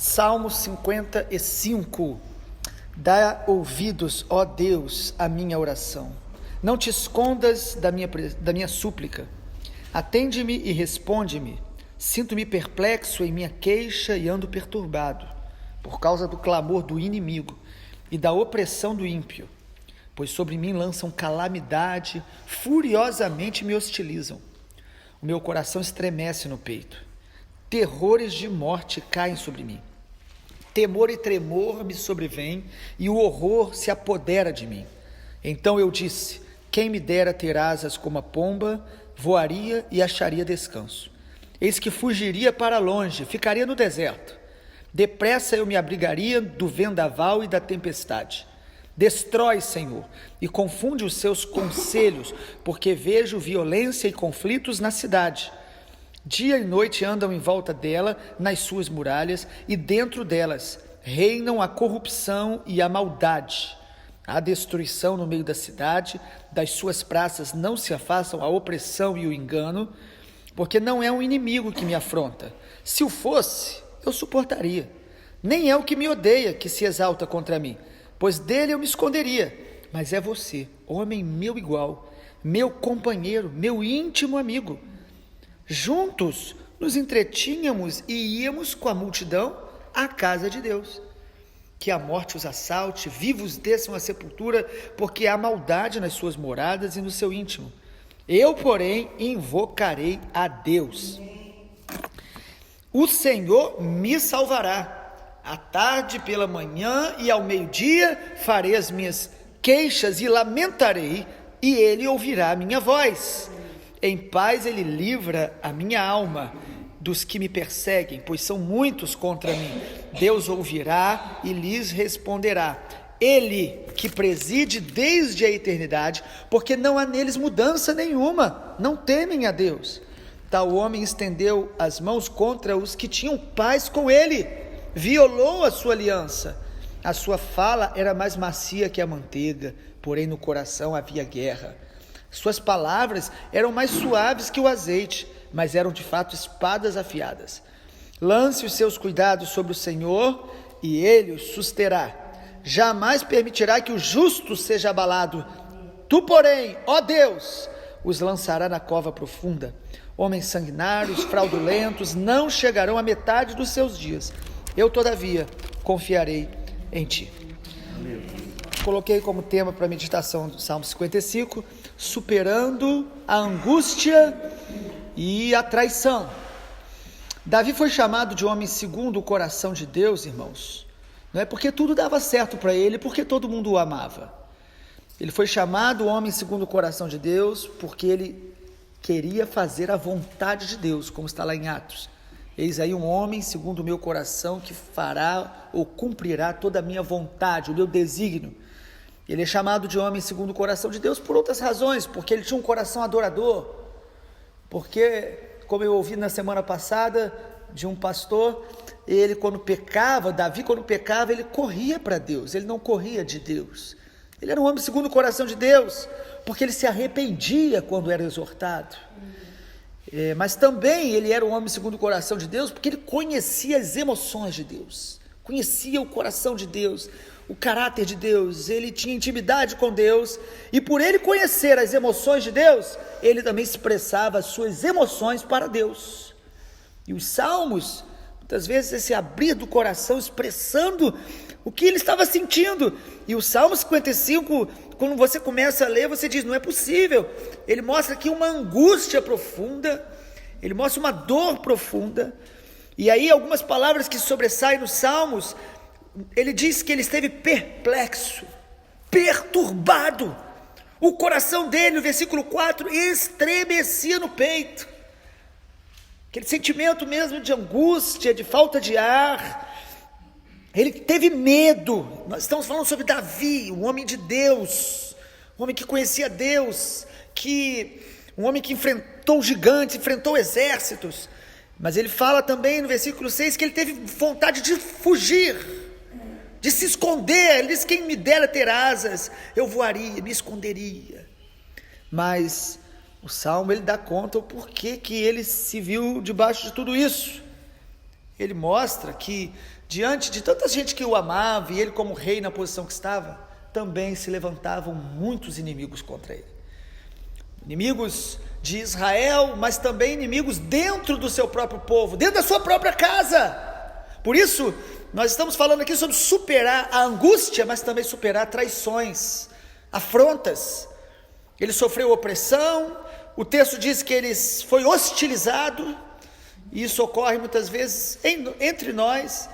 Salmo 55. Dá ouvidos, ó Deus, à minha oração. Não te escondas da minha súplica. Atende-me e responde-me. Sinto-me perplexo em minha queixa e ando perturbado, por causa do clamor do inimigo e da opressão do ímpio. Pois sobre mim lançam calamidade, furiosamente me hostilizam. O meu coração estremece no peito. Terrores de morte caem sobre mim. Temor e tremor me sobrevêm, e o horror se apodera de mim. Então eu disse: quem me dera ter asas como a pomba, voaria e acharia descanso. Eis que fugiria para longe, ficaria no deserto. Depressa eu me abrigaria do vendaval e da tempestade. Destrói, Senhor, e confunde os seus conselhos, porque vejo violência e conflitos na cidade. Dia e noite andam em volta dela, nas suas muralhas, e dentro delas reinam a corrupção e a maldade. Há destruição no meio da cidade, das suas praças não se afastam a opressão e o engano, porque não é um inimigo que me afronta. Se o fosse, eu suportaria. Nem é o que me odeia que se exalta contra mim, pois dele eu me esconderia. Mas é você, homem meu igual, meu companheiro, meu íntimo amigo. Juntos nos entretínhamos e íamos com a multidão à casa de Deus. Que a morte os assalte, vivos desçam à sepultura, porque há maldade nas suas moradas e no seu íntimo. Eu, porém, invocarei a Deus. O Senhor me salvará. À tarde, pela manhã e ao meio-dia farei as minhas queixas e lamentarei, e ele ouvirá a minha voz. Em paz ele livra a minha alma dos que me perseguem, pois são muitos contra mim. Deus ouvirá e lhes responderá. Ele que preside desde a eternidade, porque não há neles mudança nenhuma, não temem a Deus. Tal homem estendeu as mãos contra os que tinham paz com ele, violou a sua aliança. A sua fala era mais macia que a manteiga, porém no coração havia guerra. Suas palavras eram mais suaves que o azeite, mas eram de fato espadas afiadas. Lance os seus cuidados sobre o Senhor, e ele os susterá. Jamais permitirá que o justo seja abalado. Tu, porém, ó Deus, os lançará na cova profunda. Homens sanguinários, fraudulentos, não chegarão à metade dos seus dias. Eu, todavia, confiarei em ti. Coloquei como tema para a meditação do Salmo 55, superando a angústia e a traição. Davi foi chamado de homem segundo o coração de Deus, irmãos. Não é porque tudo dava certo para ele, porque todo mundo o amava. Ele foi chamado homem segundo o coração de Deus, porque ele queria fazer a vontade de Deus, como está lá em Atos. Eis aí um homem segundo o meu coração, que fará ou cumprirá toda a minha vontade, o meu desígnio. Ele é chamado de homem segundo o coração de Deus por outras razões, porque ele tinha um coração adorador, porque, como eu ouvi na semana passada de um pastor, ele quando pecava, Davi quando pecava, ele corria para Deus, ele não corria de Deus. Ele era um homem segundo o coração de Deus, porque ele se arrependia quando era exortado. Mas também ele era um homem segundo o coração de Deus, porque ele conhecia as emoções de Deus, conhecia o coração de Deus, o caráter de Deus. Ele tinha intimidade com Deus, e por ele conhecer as emoções de Deus, ele também expressava as suas emoções para Deus. E os salmos, muitas vezes esse abrir do coração, expressando o que ele estava sentindo. E o Salmo 55, quando você começa a ler, você diz: não é possível. Ele mostra aqui uma angústia profunda, ele mostra uma dor profunda. E aí algumas palavras que sobressaem nos Salmos, ele diz que ele esteve perplexo, perturbado. O coração dele, no versículo 4, estremecia no peito. Aquele sentimento mesmo de angústia, de falta de ar. Ele teve medo. Nós estamos falando sobre Davi, um homem de Deus, um homem que conhecia Deus, um homem que enfrentou gigantes, enfrentou exércitos. Mas ele fala também no versículo 6 que ele teve vontade de fugir, de se esconder. Ele diz: quem me dera ter asas, eu voaria, me esconderia. Mas o Salmo, ele dá conta o porquê que ele se viu debaixo de tudo isso. ele mostra que, diante de tanta gente que o amava, e ele como rei na posição que estava, também se levantavam muitos inimigos contra ele. Inimigos de Israel, mas também inimigos dentro do seu próprio povo, dentro da sua própria casa. Por isso, nós estamos falando aqui sobre superar a angústia, mas também superar traições, afrontas. Ele sofreu opressão, o texto diz que ele foi hostilizado, e isso ocorre muitas vezes entre nós.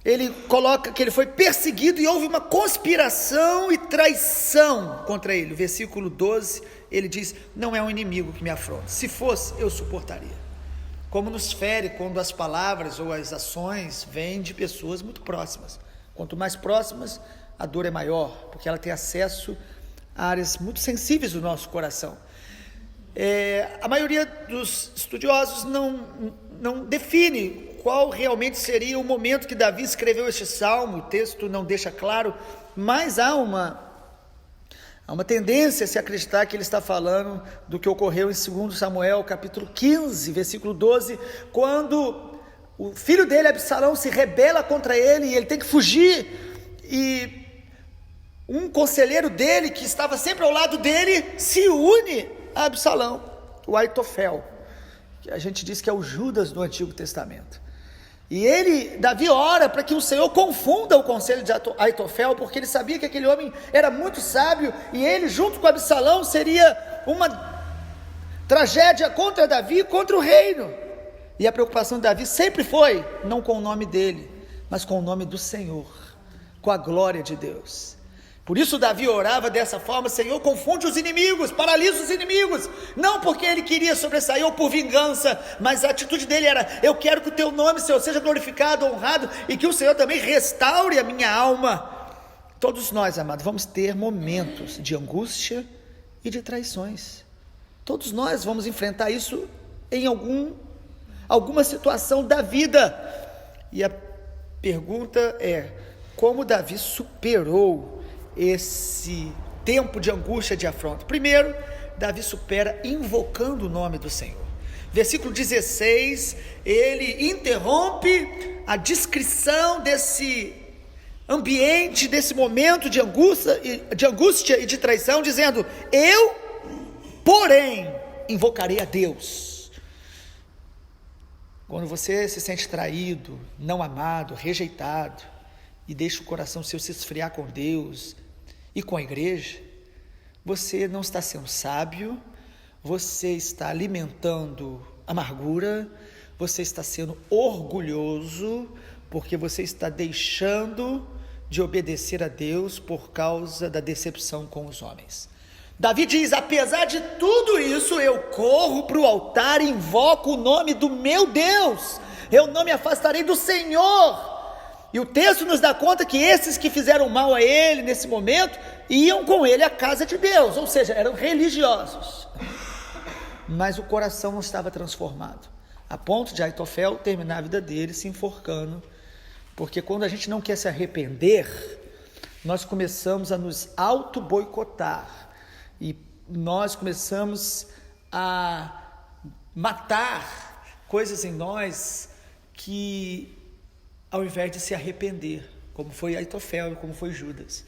Ele coloca que ele foi perseguido e houve uma conspiração e traição contra ele. O versículo 12, ele diz: não é um inimigo que me afronta, se fosse eu suportaria. Como nos fere quando as palavras ou as ações vêm de pessoas muito próximas. Quanto mais próximas, a dor é maior, porque ela tem acesso a áreas muito sensíveis do nosso coração. A maioria dos estudiosos não define qual realmente seria o momento que Davi escreveu este salmo. O texto não deixa claro, mas há uma tendência a se acreditar que ele está falando do que ocorreu em 2 Samuel, capítulo 15, versículo 12, quando o filho dele, Absalão, se rebela contra ele e ele tem que fugir, e um conselheiro dele, que estava sempre ao lado dele, se une a Absalão, o Aitofel, que a gente diz que é o Judas do Antigo Testamento. E Davi ora para que o Senhor confunda o conselho de Aitofel, porque ele sabia que aquele homem era muito sábio, e ele junto com Absalão seria uma tragédia contra Davi, contra o reino. E a preocupação de Davi sempre foi, não com o nome dele, mas com o nome do Senhor, com a glória de Deus. Por isso Davi orava dessa forma: Senhor, confunde os inimigos, paralisa os inimigos, não porque ele queria sobressair ou por vingança, mas a atitude dele era: eu quero que o teu nome, Senhor, seja glorificado, honrado, e que o Senhor também restaure a minha alma. Todos nós, amados, vamos ter momentos de angústia e de traições. Todos nós vamos enfrentar isso em alguma situação da vida. E a pergunta é: como Davi superou esse tempo de angústia, de afronta? Primeiro, Davi supera invocando o nome do Senhor. Versículo 16, ele interrompe a descrição desse ambiente, desse momento de angústia e de traição, dizendo: eu, porém, invocarei a Deus. Quando você se sente traído, não amado, rejeitado, e deixa o coração seu se esfriar com Deus e com a igreja, você não está sendo sábio, você está alimentando amargura, você está sendo orgulhoso, porque você está deixando de obedecer a Deus por causa da decepção com os homens. Davi diz: apesar de tudo isso, eu corro para o altar e invoco o nome do meu Deus, eu não me afastarei do Senhor. E o texto nos dá conta que esses que fizeram mal a ele nesse momento, iam com ele à casa de Deus, ou seja, eram religiosos, mas o coração não estava transformado, a ponto de Aitofel terminar a vida dele se enforcando, porque quando a gente não quer se arrepender, nós começamos a nos auto-boicotar, e nós começamos a matar coisas em nós que, ao invés de se arrepender, como foi Aitofel e como foi Judas.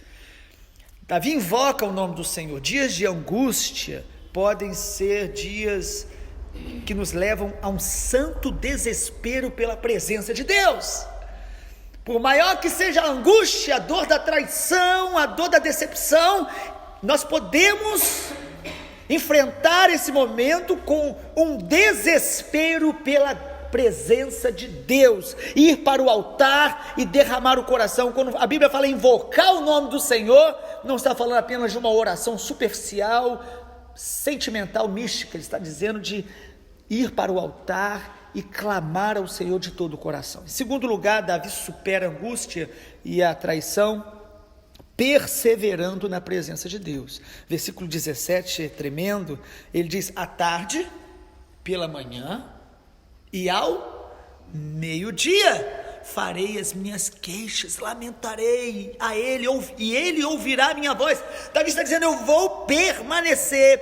Davi invoca o nome do Senhor. Dias de angústia podem ser dias que nos levam a um santo desespero pela presença de Deus. Por maior que seja a angústia, a dor da traição, a dor da decepção, nós podemos enfrentar esse momento com um desespero pela presença de Deus, ir para o altar e derramar o coração. Quando a Bíblia fala em invocar o nome do Senhor, não está falando apenas de uma oração superficial, sentimental, mística. Ele está dizendo de ir para o altar e clamar ao Senhor de todo o coração. Em segundo lugar, Davi supera a angústia e a traição perseverando na presença de Deus. Versículo 17 é tremendo. Ele diz: à tarde, pela manhã e ao meio-dia farei as minhas queixas, lamentarei a ele, e ele ouvirá a minha voz. Davi está dizendo: eu vou permanecer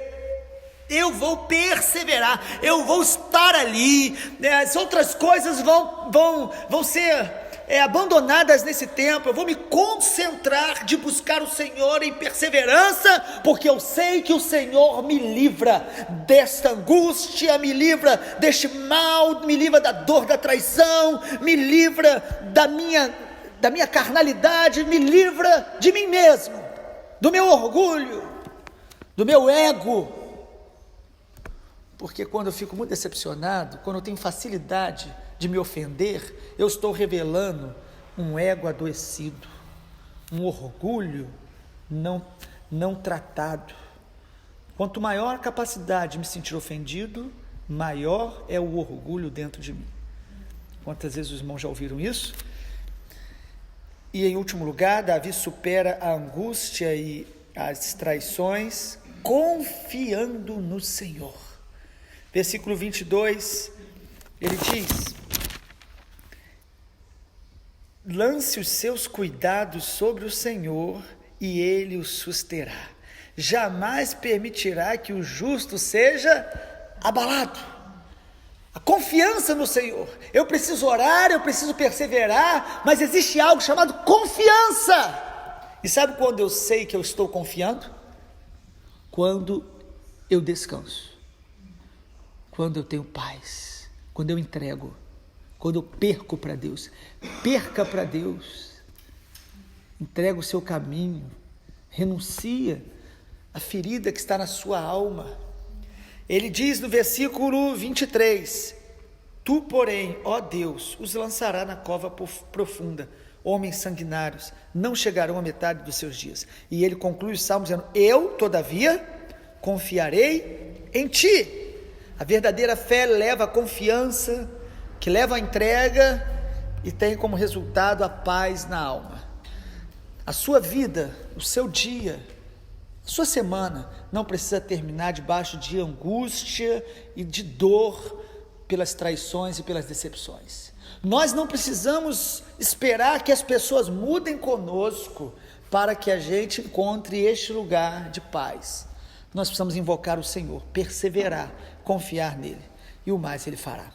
eu vou perseverar, eu vou estar ali, as outras coisas vão ser abandonadas nesse tempo, eu vou me concentrar de buscar o Senhor em perseverança, porque eu sei que o Senhor me livra desta angústia, me livra deste mal, me livra da dor da traição, me livra da minha carnalidade, me livra de mim mesmo, do meu orgulho, do meu ego. Porque quando eu fico muito decepcionado, quando eu tenho facilidade de me ofender, eu estou revelando um ego adoecido, um orgulho não tratado. Quanto maior a capacidade de me sentir ofendido, maior é o orgulho dentro de mim. Quantas vezes os irmãos já ouviram isso? E em último lugar, Davi supera a angústia e as traições confiando no Senhor. Versículo 22, ele diz: lance os seus cuidados sobre o Senhor e Ele o susterá. Jamais permitirá que o justo seja abalado. A confiança no Senhor. Eu preciso orar, eu preciso perseverar, mas existe algo chamado confiança. E sabe quando eu sei que eu estou confiando? Quando eu descanso. Quando eu tenho paz, quando eu entrego, quando eu perco para Deus. Perca para Deus, entrega o seu caminho, renuncia à ferida que está na sua alma. Ele diz no versículo 23, tu porém, ó Deus, os lançará na cova profunda, homens sanguinários, não chegarão à metade dos seus dias. E ele conclui o salmo dizendo, eu, todavia, confiarei em ti. A verdadeira fé leva a confiança, que leva a entrega e tem como resultado a paz na alma. A sua vida, o seu dia, a sua semana não precisa terminar debaixo de angústia e de dor pelas traições e pelas decepções. Nós não precisamos esperar que as pessoas mudem conosco para que a gente encontre este lugar de paz. Nós precisamos invocar o Senhor, perseverar, confiar nele, e o mais ele fará.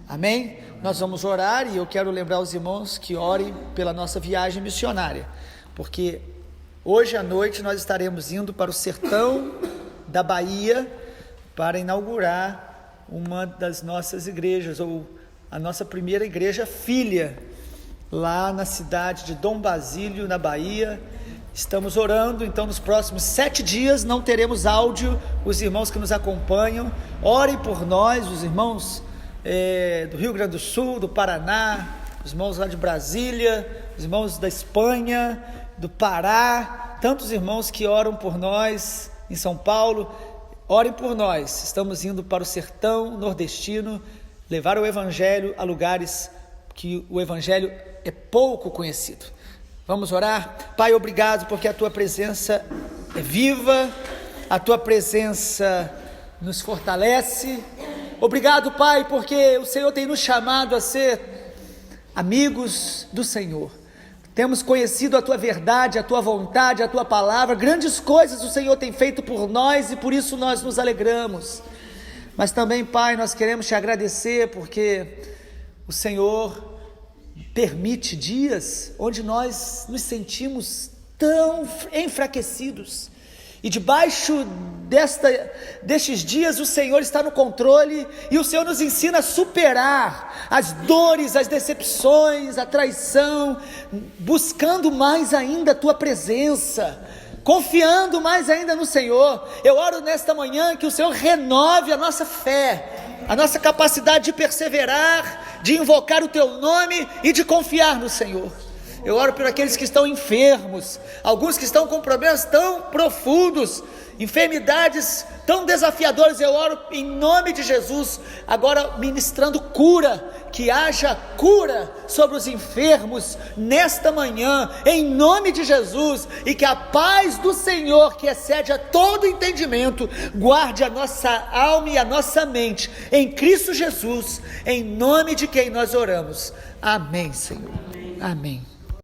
Amém? Nós vamos orar, e eu quero lembrar os irmãos que orem pela nossa viagem missionária, porque hoje à noite nós estaremos indo para o sertão da Bahia para inaugurar uma das nossas igrejas, ou a nossa primeira igreja filha, lá na cidade de Dom Basílio, na Bahia. Estamos orando, então nos próximos 7 dias não teremos áudio. Os irmãos que nos acompanham, orem por nós, os irmãos do Rio Grande do Sul, do Paraná, os irmãos lá de Brasília, os irmãos da Espanha, do Pará, tantos irmãos que oram por nós em São Paulo. Orem por nós, estamos indo para o sertão nordestino, levar o Evangelho a lugares que o Evangelho é pouco conhecido. Vamos orar? Pai, obrigado porque a Tua presença é viva, a Tua presença nos fortalece. Obrigado, Pai, porque o Senhor tem nos chamado a ser amigos do Senhor. Temos conhecido a Tua verdade, a Tua vontade, a Tua palavra. Grandes coisas o Senhor tem feito por nós e por isso nós nos alegramos. Mas também, Pai, nós queremos Te agradecer porque o Senhor permite dias onde nós nos sentimos tão enfraquecidos, e debaixo destes dias o Senhor está no controle, e o Senhor nos ensina a superar as dores, as decepções, a traição, buscando mais ainda a Tua presença, confiando mais ainda no Senhor. Eu oro nesta manhã que o Senhor renove a nossa fé, a nossa capacidade de perseverar, de invocar o Teu nome e de confiar no Senhor. Eu oro por aqueles que estão enfermos, alguns que estão com problemas tão profundos, enfermidades tão desafiadoras. Eu oro em nome de Jesus, agora ministrando cura, que haja cura sobre os enfermos nesta manhã, em nome de Jesus, e que a paz do Senhor, que excede a todo entendimento, guarde a nossa alma e a nossa mente, em Cristo Jesus, em nome de quem nós oramos. Amém, Senhor. Amém.